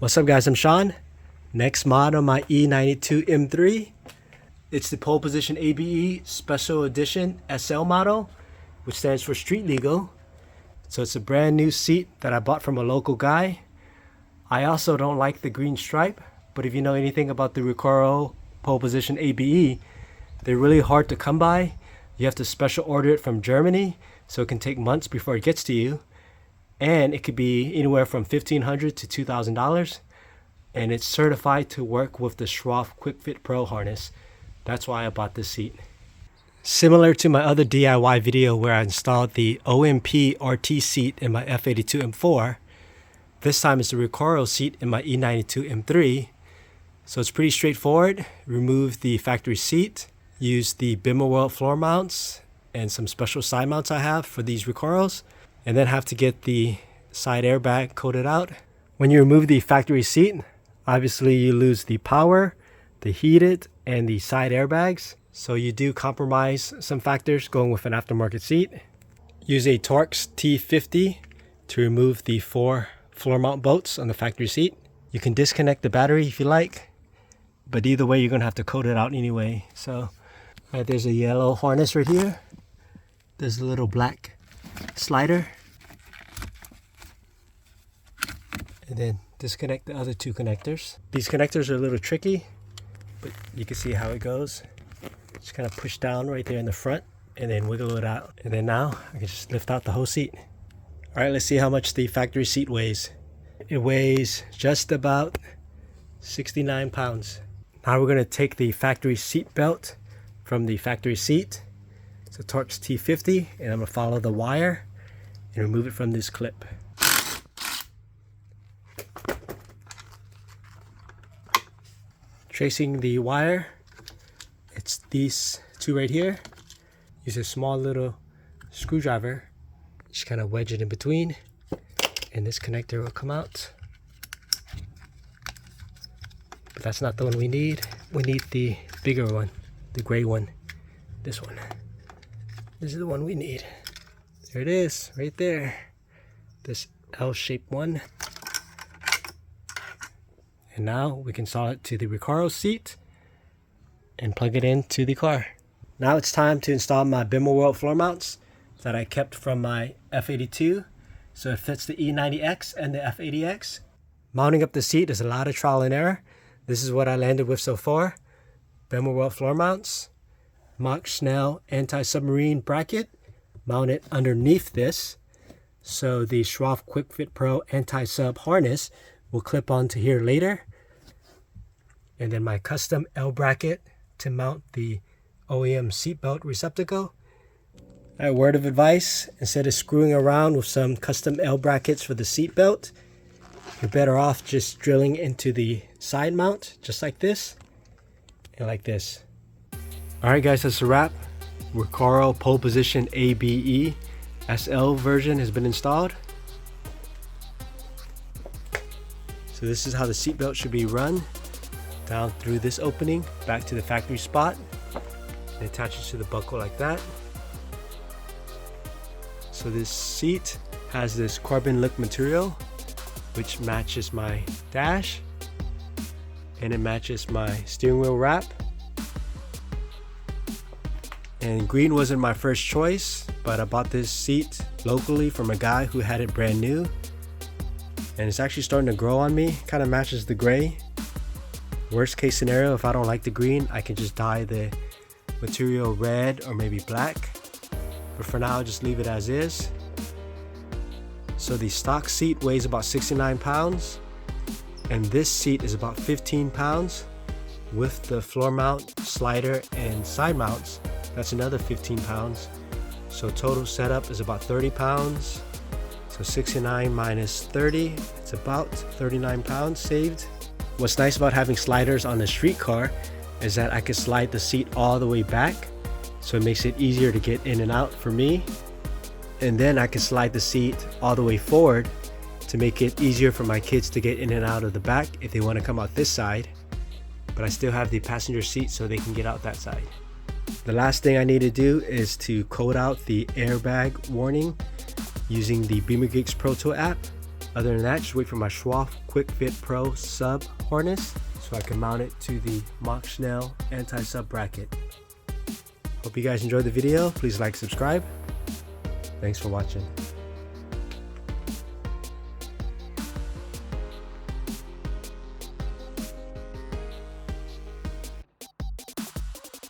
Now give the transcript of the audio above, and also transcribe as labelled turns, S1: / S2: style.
S1: What's up guys, I'm Sean. Next mod on my E92 M3. It's the pole position ABE special edition SL model, which stands for street legal. So it's a brand new seat that I bought from a local guy. I also don't like the green stripe, but if you know anything about the Recaro pole position ABE, they're really hard to come by. You have to special order it from Germany, so it can take months before it gets to you. And it could be anywhere from $1,500 to $2,000. And it's certified to work with the Schroth Quick Fit Pro harness. That's why I bought this seat. Similar to my other DIY video where I installed the OMP RT seat in my F82 M4, this time it's the Recaro seat in my E92 M3. So it's pretty straightforward. Remove the factory seat, use the BMW floor mounts and some special side mounts I have for these Recaros, and then have to get the side airbag coated out. When you remove the factory seat, obviously you lose the power, the heated, and the side airbags. So you do compromise some factors going with an aftermarket seat. Use a Torx T50 to remove the 4 floor mount bolts on the factory seat. You can disconnect the battery if you like, but either way you're gonna have to coat it out anyway. So there's a yellow harness right here. There's a little black slider, and then disconnect the other 2 connectors. These connectors are a little tricky, but you can see how it goes. Just kind of push down right there in the front and then wiggle it out, and then now I can just lift out the whole seat. All right, let's see how much the factory seat weighs. It weighs just about 69 pounds. Now we're going to take the factory seat belt from the factory seat. It's a Torx T50, and I'm going to follow the wire and remove it from this clip. Tracing the wire, it's these 2 right here. Use a small little screwdriver, just kind of wedge it in between, and this connector will come out. But that's not the one we need. We need the bigger one, the gray one, this one. This is the one we need. There it is, right there. This L-shaped one. And now we can install it to the Recaro seat and plug it into the car. Now it's time to install my BMW floor mounts that I kept from my F82. So it fits the E90X and the F80X. Mounting up the seat is a lot of trial and error. This is what I landed with so far. BMW floor mounts. Mach Schnell anti-submarine bracket mounted underneath this, so the Schroth Quick Fit Pro anti-sub harness will clip onto here later. And then my custom L bracket to mount the OEM seatbelt receptacle. A word of advice: instead of screwing around with some custom L brackets for the seatbelt, you're better off just drilling into the side mount just like this and like this. Alright guys, that's a wrap. Recaro pole position ABE SL version has been installed. So this is how the seatbelt should be run. Down through this opening, back to the factory spot. It attaches to the buckle like that. So this seat has this carbon lip material which matches my dash, and it matches my steering wheel wrap. And green wasn't my first choice, but I bought this seat locally from a guy who had it brand new. And it's actually starting to grow on me. Kind of matches the gray. Worst case scenario, if I don't like the green, I can just dye the material red or maybe black. But for now, I'll just leave it as is. So the stock seat weighs about 69 pounds. And this seat is about 15 pounds. With the floor mount, slider, and side mounts, that's another 15 pounds. So total setup is about 30 pounds. So 69 minus 30, it's about 39 pounds saved. What's nice about having sliders on the street car is that I can slide the seat all the way back, so it makes it easier to get in and out for me. And then I can slide the seat all the way forward to make it easier for my kids to get in and out of the back if they want to come out this side. But I still have the passenger seat so they can get out that side. The last thing I need to do is to code out the airbag warning using the Beamer Geeks Pro Tool app. Other than that, just wait for my Schroth Quick Fit Pro sub harness so I can mount it to the Mach Schnell anti-sub bracket. Hope you guys enjoyed the video. Please like, subscribe. Thanks for watching.